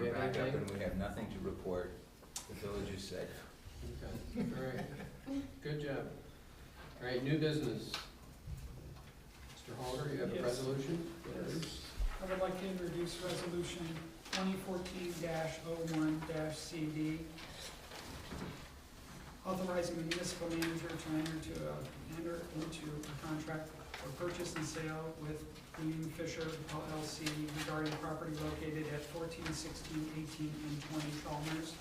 never back up and we have nothing to report. The village is safe. Okay, all right. Good job. All right, new business. Mr. Halder, you have a Yes. resolution? Yes. I would like to introduce resolution 2014-01-CD, authorizing the municipal manager to enter into a contract for purchase and sale with Greenhills Fisher LLC regarding property located at 1416, 18, and 20 Chalmers.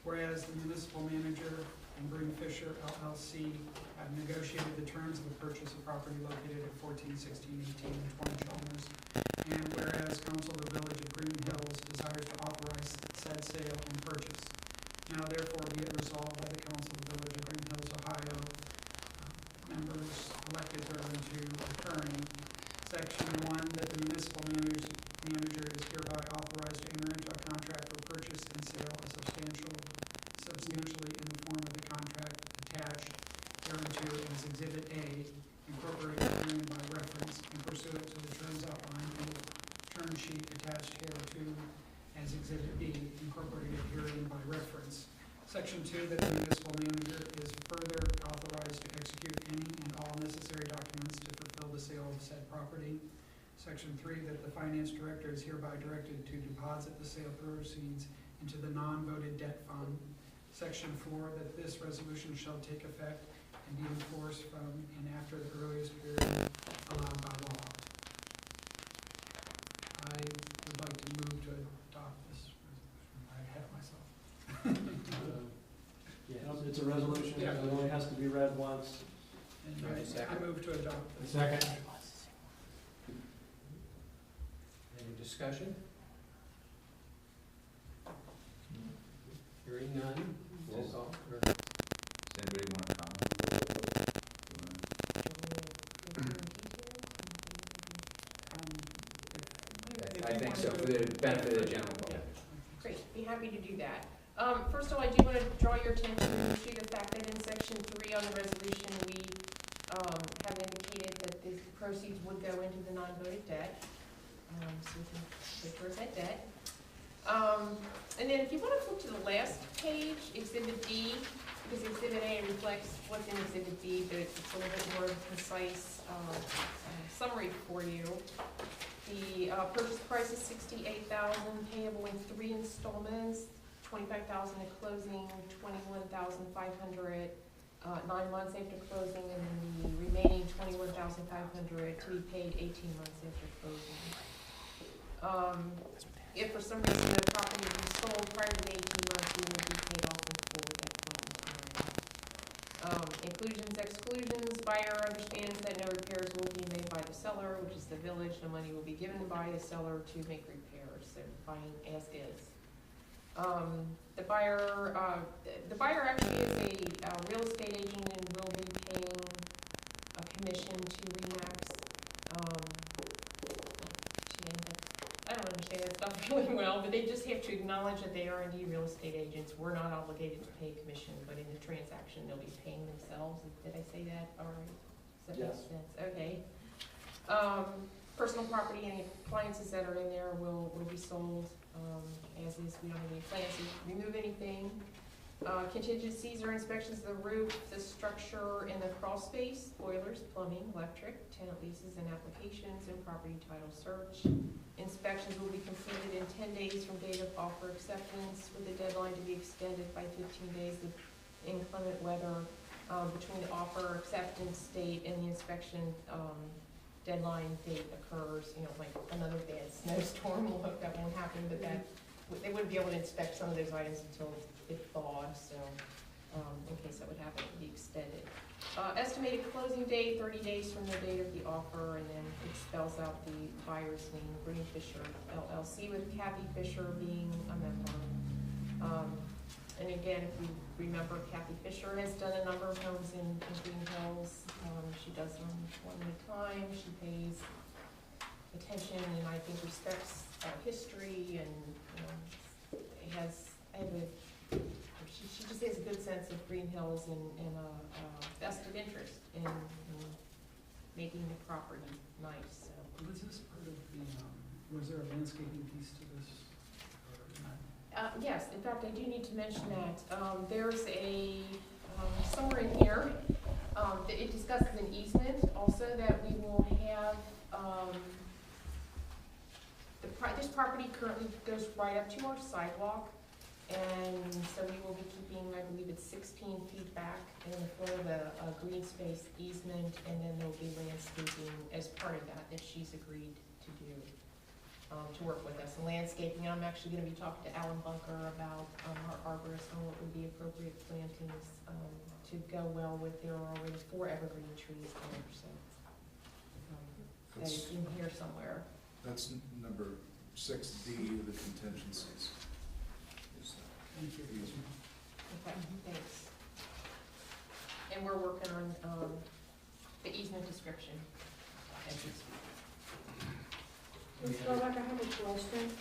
Whereas the municipal manager and Green Fisher LLC have negotiated the terms of the purchase of property located at 1416, 18, and 20 Chalmers. And whereas council of the village of Greenhills desires to authorize said sale and purchase. Now therefore be it resolved by the council of the village of Greenhills, Ohio, members elected thereunto occurring. Section 1, that the municipal manager is hereby authorized to enter into a contract for purchase and sale of substantially in the form of the contract attached thereunto as Exhibit A, incorporated herein by reference and pursuant to the terms outlined in the term sheet attached hereto as Exhibit B, incorporated herein by reference. Section 2, that the municipal manager is further authorized to execute any and all necessary documents to fulfill the sale of said property. Section 3, that the finance director is hereby directed to deposit the sale proceeds into the non-voted debt fund. Section 4, that this resolution shall take effect and be enforced from and after the earliest period allowed by law. I would like to move to adopt this resolution. I ahead of myself. Yeah, it's a resolution, Yeah. it only has to be read once. And Right, I second. move to adopt this. Second. Any discussion? Hearing none, roll call. Or- Does anybody want to comment? I think so, for the benefit of the general public. Great, be happy to do that. First of all, I do want to draw your attention to the fact that in section 3 on the resolution, we have indicated that the proceeds would go into the non-voted debt. So we can take towards that debt. And then if you want to flip to the last page, Exhibit B, because Exhibit A reflects what's in Exhibit B, but it's a little bit more concise summary for you. The purchase price is $68,000, payable in 3 installments, $25,000 at closing, $21,500 9 months after closing, and then the remaining $21,500 to be paid 18 months after closing. If for some reason the property is sold prior to the 18 months, we will be paid off in full at that point in time. Inclusions, exclusions, buyer understands that no repairs will be made by the seller, which is the village. No money will be given by the seller to make repairs. They're buying as is. The buyer actually is a real estate agent and will be paying a commission to RE/MAX. I don't understand that stuff really well, but they just have to acknowledge that they are indeed real estate agents. We're not obligated to pay commission, but in the transaction, they'll be paying themselves. Did I say that all right? Does that make sense? Okay. Personal property, any appliances that are in there will be sold as is. We don't have any plans to remove anything. Contingencies or inspections of the roof, the structure, and the crawl space, boilers, plumbing, electric, tenant leases and applications, and property title search. Inspections will be completed in 10 days from date of offer acceptance, with the deadline to be extended by 15 days if inclement weather between the offer acceptance date and the inspection deadline date occurs. You know, like another bad snowstorm, that won't happen, but that they wouldn't be able to inspect some of those items until it thawed, so in case that would happen, it would be extended. Estimated closing date, 30 days from the date of the offer, and then it spells out the buyer's name, Green Fisher LLC, with Kathy Fisher being a member. And again, if we remember, Kathy Fisher has done a number of homes in Greenhills. She does them one at a time. She pays attention and I think respects history, and she just has a good sense of Greenhills and a vested interest in making the property nice. So. Was this part of the, was there a landscaping piece to this? Or not Yes, in fact, I do need to mention that. There's somewhere in here, it discusses an easement also that we will have, this property currently goes right up to our sidewalk. And so we will be keeping, I believe it's 16 feet back in the form of a green space easement, and then there'll be landscaping as part of that she's agreed to do, to work with us. And landscaping, I'm actually gonna be talking to Alan Bunker about our arborist on what would be appropriate plantings to go well with, there are already 4 evergreen trees there, so that is in here somewhere. That's number 6D of the contingencies. Thank you. Okay, thanks. And we're working on the easement description as we speak. Ms. Novak, I have a question.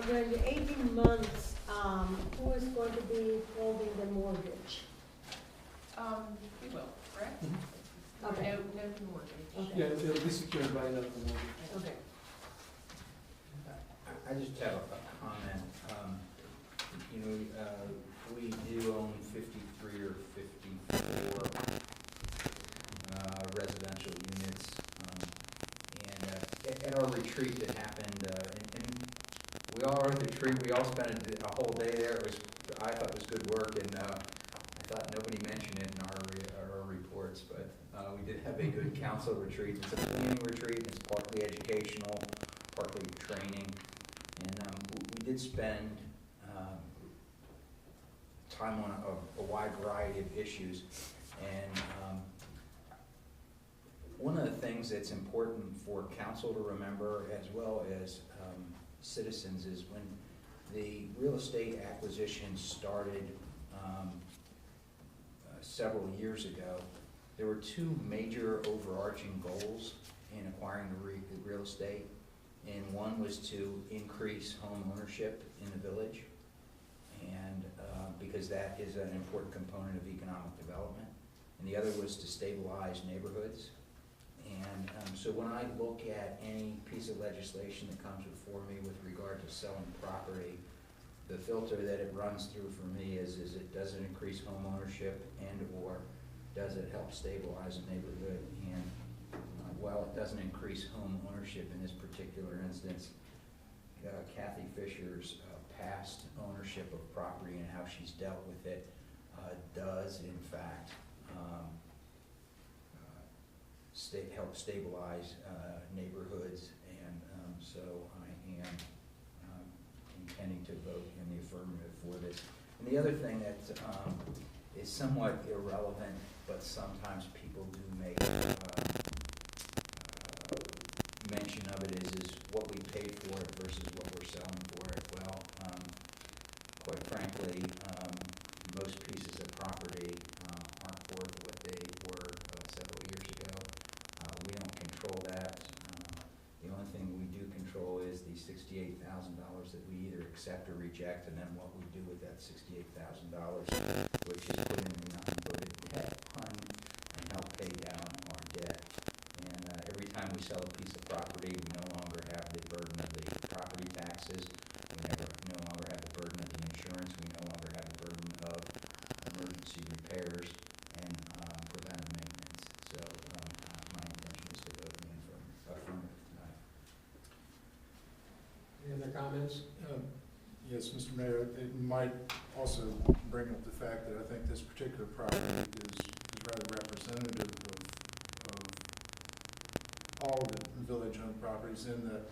During the 18 months, who is going to be holding the mortgage? We will, correct? Okay. No mortgage. Okay. Yeah, it'll be secured by another mortgage. Okay. I just have a comment. You know, we do own 53 or 54 residential units. And at our retreat that happened, and we all were at the retreat, we all spent a whole day there. I thought it was good work, and I thought nobody mentioned it in our reports, but we did have a good council retreat. It's a planning retreat, and it's partly educational, partly training. And we did spend time on a wide variety of issues. And one of the things that's important for council to remember, as well as citizens, is when the real estate acquisition started several years ago, there were 2 major overarching goals in acquiring the real estate. And one was to increase home ownership in the village, and because that is an important component of economic development. And the other was to stabilize neighborhoods. And so when I look at any piece of legislation that comes before me with regard to selling property, the filter that it runs through for me is does it increase home ownership, and or does it help stabilize a neighborhood? And while it doesn't increase home ownership in this particular instance, Kathy Fisher's past ownership of property and how she's dealt with it does in fact help stabilize neighborhoods, and so I am intending to vote in the affirmative for this. And the other thing that is somewhat irrelevant, but sometimes people do make mention of it, is what we paid for it versus what we're selling for it. Well, quite frankly, most pieces of property aren't worth what they were several years ago. We don't control that. The only thing we do control is the $68,000 that we either accept or reject, and then what we do with that $68,000, which is put in a non-voted debt fund and help pay down our debt. And every time we sell a piece of property, we no longer have the burden of the property taxes. We no longer have the burden of the insurance. We no longer have the burden of emergency repairs and preventive maintenance. So my intention is to vote in the affirmative tonight. Any other comments? Yes, Mr. Mayor, it might also bring up the fact that I think this particular property is rather representative of all the village-owned properties, in that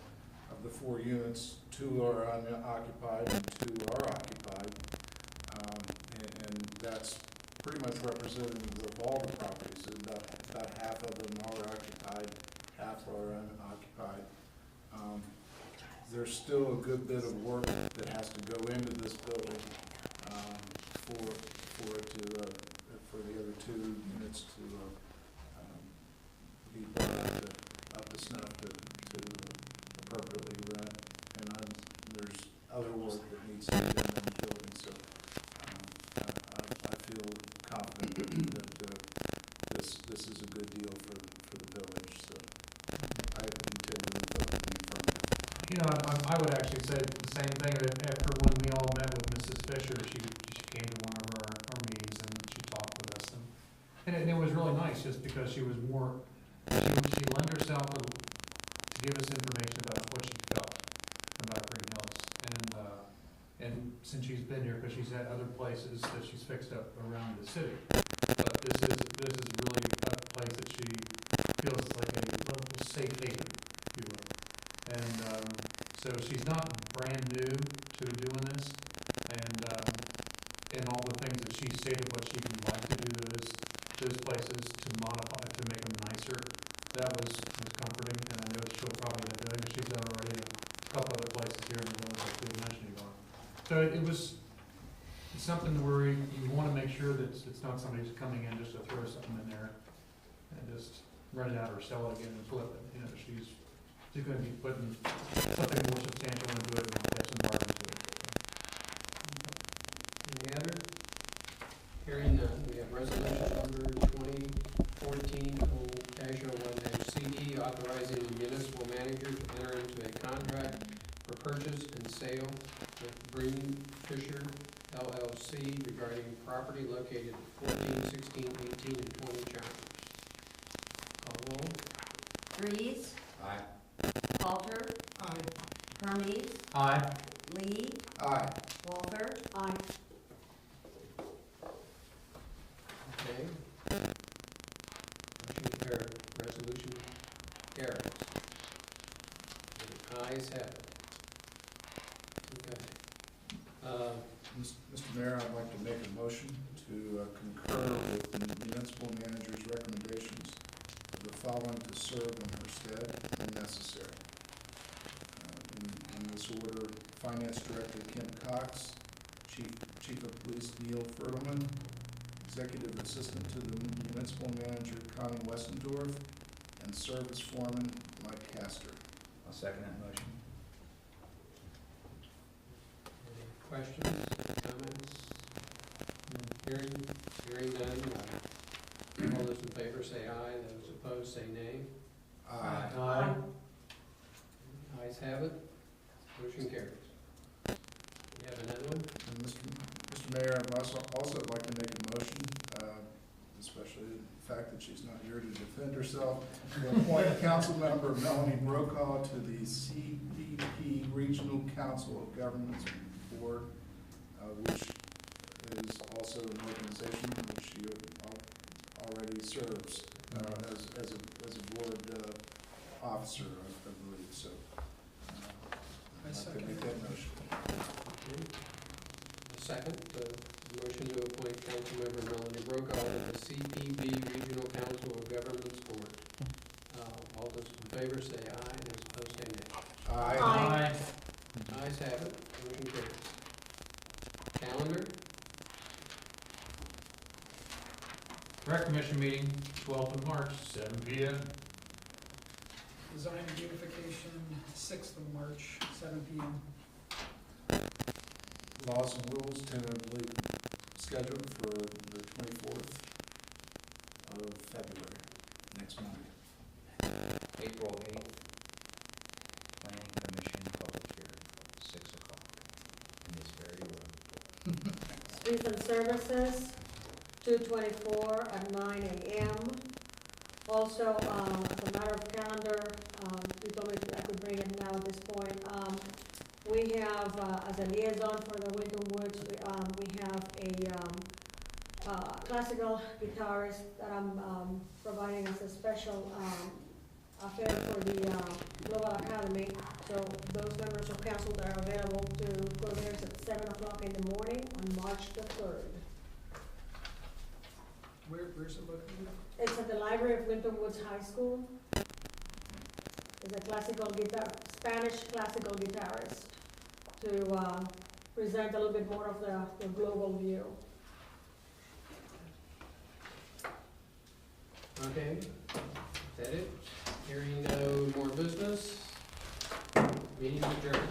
of the 4 units, 2 are unoccupied and 2 are occupied. And that's pretty much representative of all the properties. About half of them are occupied, half are unoccupied. There's still a good bit of work that has to go into this building for the other 2 units to be brought up to snuff to appropriately rent. And there's other work that needs to be done in the building. So I feel confident that this is a good deal for the village. So I intend to vote in the affirmative. You know, I would actually say the same thing after when we all met with Mrs. Fisher, she came to one of our meetings and she talked with us. And it was really nice, just because she was more, she lent herself to give us information about what she felt about Greenhills. And since she's been here, because she's had other places that she's fixed up around the city. But this is really a place that she feels is like a little safe haven, if you will. And so she's not brand new to doing this. And all the things that she stated what she would like to do to those places to modify, to make them nicer, that was comforting. And I know she'll probably end up doing it. She's done already in a couple other places here in the village that we mentioned on. So it's something where you want to make sure that it's not somebody who's coming in just to throw something in there and just rent it out or sell it again and flip it. You know, she's going to be putting something more substantial into it and get some margin to it. Any other? Hearing none, we have resolution number 2014-01-CD, authorizing the municipal manager to enter into a contract for purchase and sale with Green Fisher LLC regarding property located at 14, 16, 18, and 20 Chalmers. Call roll. Freeze, Aye. Halter, Aye. Hermes, Aye. Lee, Aye. Walter, Aye. Okay. Motion carried. Resolution carries. The ayes have it. Okay. Mr. Mayor, I'd like to make a motion to concur with the municipal manager's recommendations of the following to serve in her stead when necessary. In this order, Finance Director Kim Cox, Chief of Police Neil Fertelman, Executive Assistant to the Municipal Manager Connie Westendorf, and Service Foreman Mike Castor. I'll second that motion. Any questions, comments? Hearing none, all those in favor say aye, those opposed say nay. Aye. Aye. Ayes have it, motion carries. You have another one? And Mr. Mayor, I'd also like to make a motion, especially the fact that she's not here to defend herself, to appoint council member Melanie Brokaw to the CPP Regional Council of Governments Board, which is also an organization in which she already serves as a board officer, I believe. So I'd like to make that motion. Okay. A second, motion to appoint Councilmember Melanie Brokaw to the CPB Regional Council of Governments Board. All those in favor say aye, and those opposed say nay. Aye. Aye. Ayes have it, motion carries. Calendar, Rec Commission meeting, 12th of March, 7 p.m. Design and beautification, 6th of March, 7 p.m. Laws and rules tentatively scheduled for the 24th of February, next Monday. April 8th, Planning Commission public hearing, 6 o'clock in this very room. Streets and Services, 2/24 at 9 a.m. Also, as a matter of calendar, you told me I could bring it now at this point. We have, as a liaison for the Winton Woods, we have a classical guitarist that I'm providing as a special affair for the Global Academy. So those members of council that are available to go there is at 7 o'clock in the morning on March the 3rd. Where's it located? It's at the library of Winton Woods High School. It's a Spanish classical guitarist to present a little bit more of the global view. okay, is that it? Hearing no more business, meeting adjourned.